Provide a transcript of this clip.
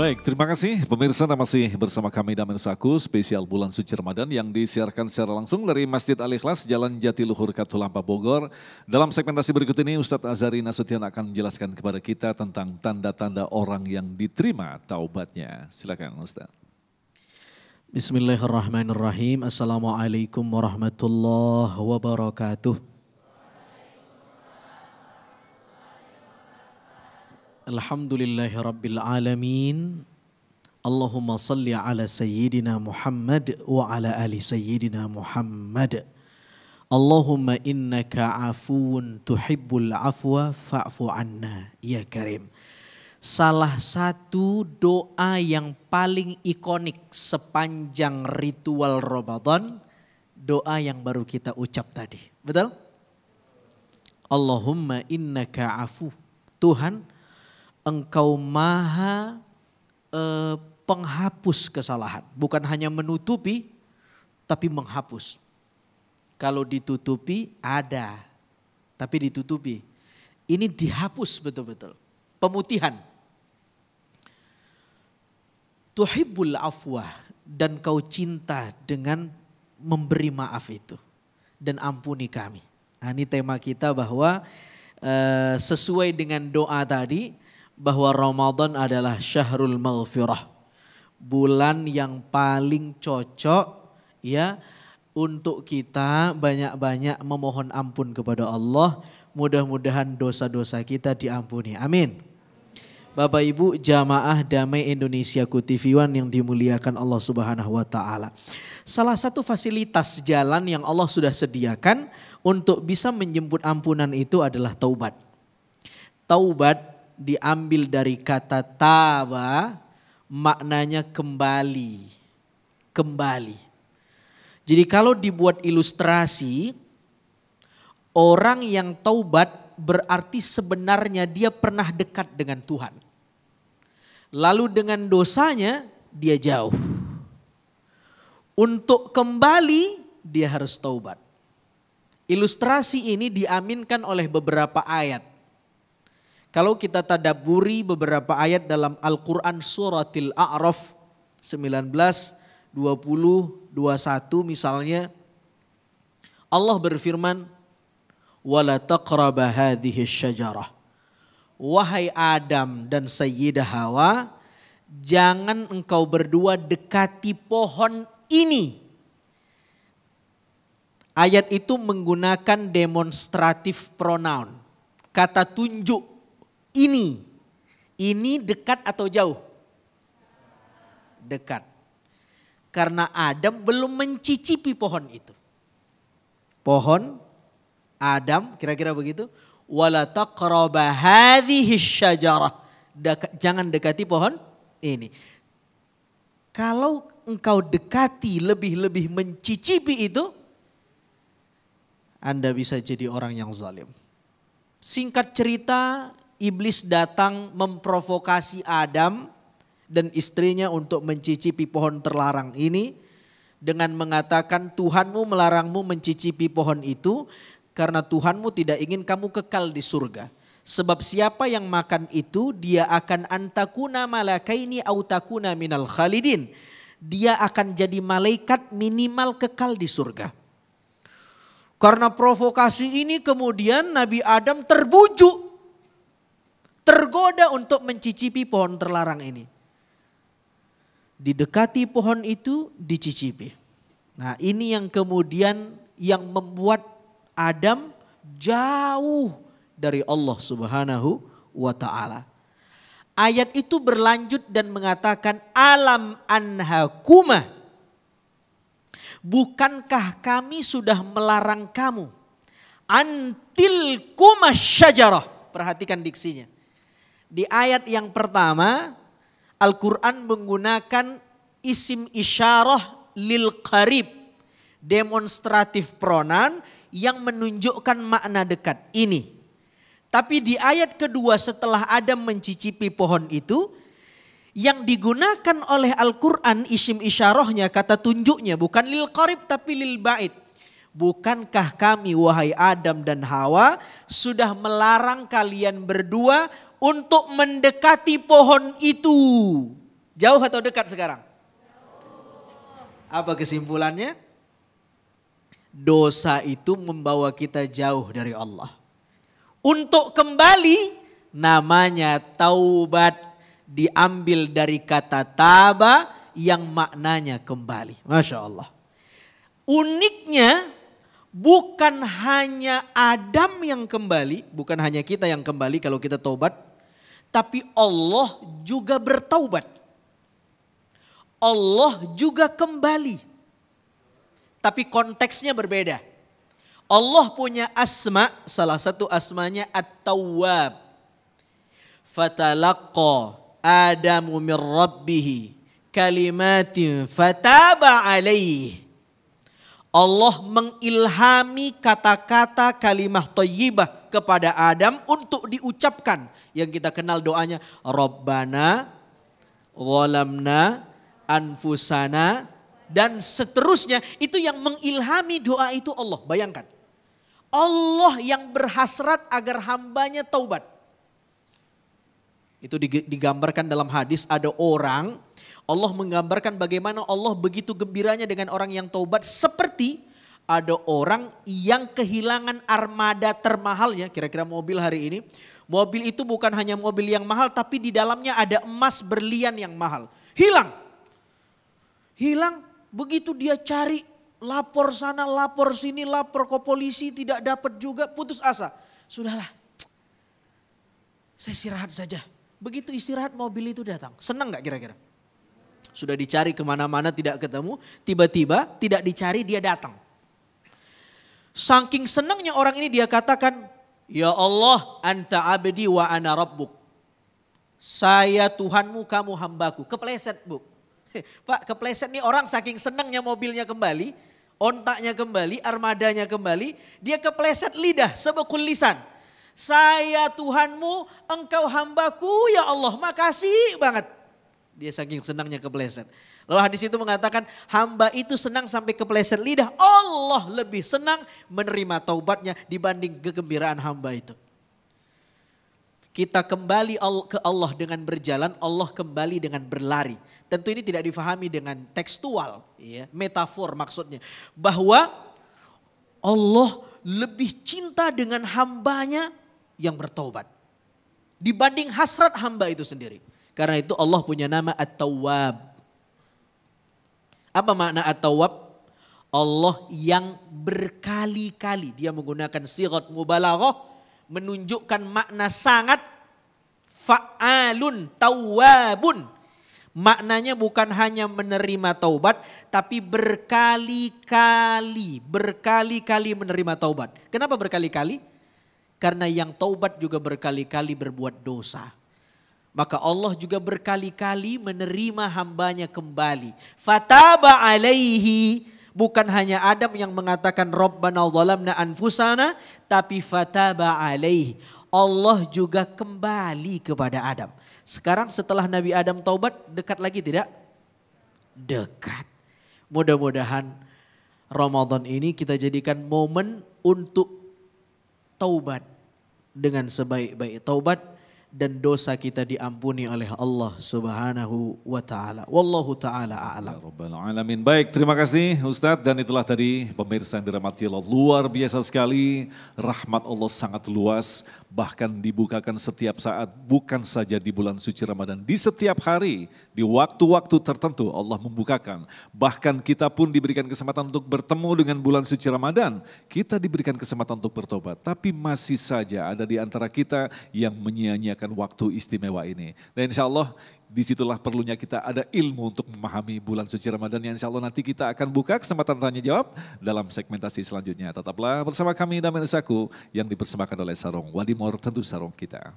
Baik, terima kasih pemirsa, masih bersama kami Damai Nusaku, spesial bulan suci Ramadan yang disiarkan secara langsung dari Masjid Al-Ikhlas, Jalan Jatiluhur, Katulampa, Bogor. Dalam segmentasi berikut ini Ustadz Azhari Nasution akan menjelaskan kepada kita tentang tanda-tanda orang yang diterima taubatnya. Silakan Ustadz. Bismillahirrahmanirrahim. Assalamualaikum warahmatullahi wabarakatuh. Alhamdulillahi Rabbil Alamin. Allahumma salli ala Sayyidina Muhammad wa ala ali Sayyidina Muhammad. Allahumma innaka afuun tuhibbul afwa fa'fu anna ya karim. Salah satu doa yang paling ikonik sepanjang ritual Ramadan, doa yang baru kita ucap tadi. Betul? Allahumma innaka afu. Tuhan, Engkau maha penghapus kesalahan. Bukan hanya menutupi, tapi menghapus. Kalau ditutupi ada, tapi ditutupi. Ini dihapus betul-betul. Pemutihan. Tuhibbul afwah, dan kau cinta dengan memberi maaf itu. Dan ampuni kami. Nah, ini tema kita bahwa sesuai dengan doa tadi, bahwa Ramadan adalah syahrul maghfirah. Bulan yang paling cocok ya untuk kita banyak-banyak memohon ampun kepada Allah. Mudah-mudahan dosa-dosa kita diampuni. Amin. Bapak Ibu jamaah Damai Indonesiaku TV One yang dimuliakan Allah Subhanahu wa taala. Salah satu fasilitas jalan yang Allah sudah sediakan untuk bisa menjemput ampunan itu adalah taubat. Taubat diambil dari kata taba, maknanya kembali. Kembali. Jadi kalau dibuat ilustrasi, orang yang taubat berarti sebenarnya dia pernah dekat dengan Tuhan. Lalu dengan dosanya dia jauh. Untuk kembali dia harus taubat. Ilustrasi ini diaminkan oleh beberapa ayat. Kalau kita tadabburi beberapa ayat dalam Al-Quran suratil A'raf 19, 20, 21 misalnya. Allah berfirman, وَلَا تَقْرَبَ هَذِهِ الشَّجَرَةِ. Wahai Adam dan Sayyidah Hawa, jangan engkau berdua dekati pohon ini. Ayat itu menggunakan demonstratif pronoun. Kata tunjuk. Ini dekat atau jauh? Dekat. Karena Adam belum mencicipi pohon itu. Pohon Adam kira-kira begitu. Wala taqraba hadhihi syajarah. Jangan dekati pohon ini. Kalau engkau dekati lebih-lebih mencicipi itu, Anda bisa jadi orang yang zalim. Singkat cerita, Iblis datang memprovokasi Adam dan istrinya untuk mencicipi pohon terlarang ini dengan mengatakan Tuhanmu melarangmu mencicipi pohon itu karena Tuhanmu tidak ingin kamu kekal di surga. Sebab siapa yang makan itu dia akan antakuna malakaini au takuna minal khalidin. Dia akan jadi malaikat minimal kekal di surga. Karena provokasi ini kemudian Nabi Adam terbujuk. Tergoda untuk mencicipi pohon terlarang ini. Didekati pohon itu, dicicipi. Nah, ini yang kemudian yang membuat Adam jauh dari Allah Subhanahu wa taala. Ayat itu berlanjut dan mengatakan alam anhakuma. Bukankah kami sudah melarang kamu? Antil kumasyajarah. Perhatikan diksinya. Di ayat yang pertama, Al-Quran menggunakan isim isyarah lil qarib. Demonstratif pronoun yang menunjukkan makna dekat ini. Tapi di ayat kedua setelah Adam mencicipi pohon itu, yang digunakan oleh Al-Quran isim isyarahnya kata tunjuknya bukan lil qarib tapi lil ba'id. Bukankah kami wahai Adam dan Hawa sudah melarang kalian berdua untuk mendekati pohon itu. Jauh atau dekat sekarang? Apa kesimpulannya? Dosa itu membawa kita jauh dari Allah. Untuk kembali namanya taubat, diambil dari kata taba yang maknanya kembali. Masya Allah. Uniknya bukan hanya Adam yang kembali, bukan hanya kita yang kembali kalau kita taubat, tapi Allah juga bertaubat. Allah juga kembali. Tapi konteksnya berbeda. Allah punya asma, salah satu asmanya At-Tawwab. Fatalaqqa Adamu min Rabbih kalimatin fataba alaih. Allah mengilhami kata-kata kalimah thayyibah kepada Adam untuk diucapkan. Yang kita kenal doanya Rabbana zalamna anfusana dan seterusnya. Itu yang mengilhami doa itu Allah. Bayangkan. Allah yang berhasrat agar hambanya taubat. Itu digambarkan dalam hadis, ada orang, Allah menggambarkan bagaimana Allah begitu gembiranya dengan orang yang taubat, seperti ada orang yang kehilangan armada termahalnya, kira-kira mobil hari ini. Mobil itu bukan hanya mobil yang mahal, tapi di dalamnya ada emas berlian yang mahal. Hilang. Hilang, begitu dia cari, lapor sana, lapor sini, lapor ke polisi, tidak dapat juga, putus asa. Sudahlah, saya istirahat saja. Begitu istirahat mobil itu datang. Senang gak kira-kira? Sudah dicari kemana-mana tidak ketemu. Tiba-tiba tidak dicari dia datang. Saking senangnya orang ini dia katakan, ya Allah anta abdi wa ana rabbuk. Saya Tuhanmu, kamu hambaku. Kepleset bu. Pak kepleset nih orang saking senangnya mobilnya kembali. Ontaknya kembali, armadanya kembali. Dia kepleset lidah sebekul lisan. Saya Tuhanmu, engkau hambaku ya Allah, makasih banget. Dia saking senangnya kepleset. Lalu hadis itu mengatakan hamba itu senang sampai kepleset lidah. Allah lebih senang menerima taubatnya dibanding kegembiraan hamba itu. Kita kembali ke Allah dengan berjalan, Allah kembali dengan berlari. Tentu ini tidak difahami dengan tekstual, ya, metafor maksudnya. Bahwa Allah lebih cinta dengan hambanya yang bertaubat dibanding hasrat hamba itu sendiri. Karena itu Allah punya nama At-Tawwab. Apa makna At-Tawwab? Allah yang berkali-kali, dia menggunakan sighat mubalaghah, menunjukkan makna sangat, fa'alun tawwabun. Maknanya bukan hanya menerima taubat, tapi berkali-kali menerima taubat. Kenapa berkali-kali? Karena yang taubat juga berkali-kali berbuat dosa. Maka Allah juga berkali-kali menerima hambanya kembali. Fataba alaihi. Bukan hanya Adam yang mengatakan Rabbana zalamna anfusana. Tapi fataba alaihi. Allah juga kembali kepada Adam. Sekarang setelah Nabi Adam taubat, dekat lagi tidak? Dekat. Mudah-mudahan Ramadan ini kita jadikan momen untuk taubat. Dengan sebaik-baik taubat dan dosa kita diampuni oleh Allah Subhanahu wa taala. Wallahu taala a'lam. Ya Rabbal alamin. Baik, terima kasih Ustadz, dan itulah tadi pemirsa yang dirahmati Allah, luar biasa sekali, rahmat Allah sangat luas, bahkan dibukakan setiap saat, bukan saja di bulan suci Ramadan, di setiap hari, di waktu-waktu tertentu Allah membukakan. Bahkan kita pun diberikan kesempatan untuk bertemu dengan bulan suci Ramadan, kita diberikan kesempatan untuk bertobat, tapi masih saja ada di antara kita yang menyia-nyiakan waktu istimewa ini. Dan insya Allah disitulah perlunya kita ada ilmu untuk memahami bulan suci Ramadan, yang insya Allah nanti kita akan buka kesempatan tanya jawab dalam segmentasi selanjutnya. Tetaplah bersama kami Damen Usaku yang dipersembahkan oleh Sarong Wadimor, tentu sarong kita.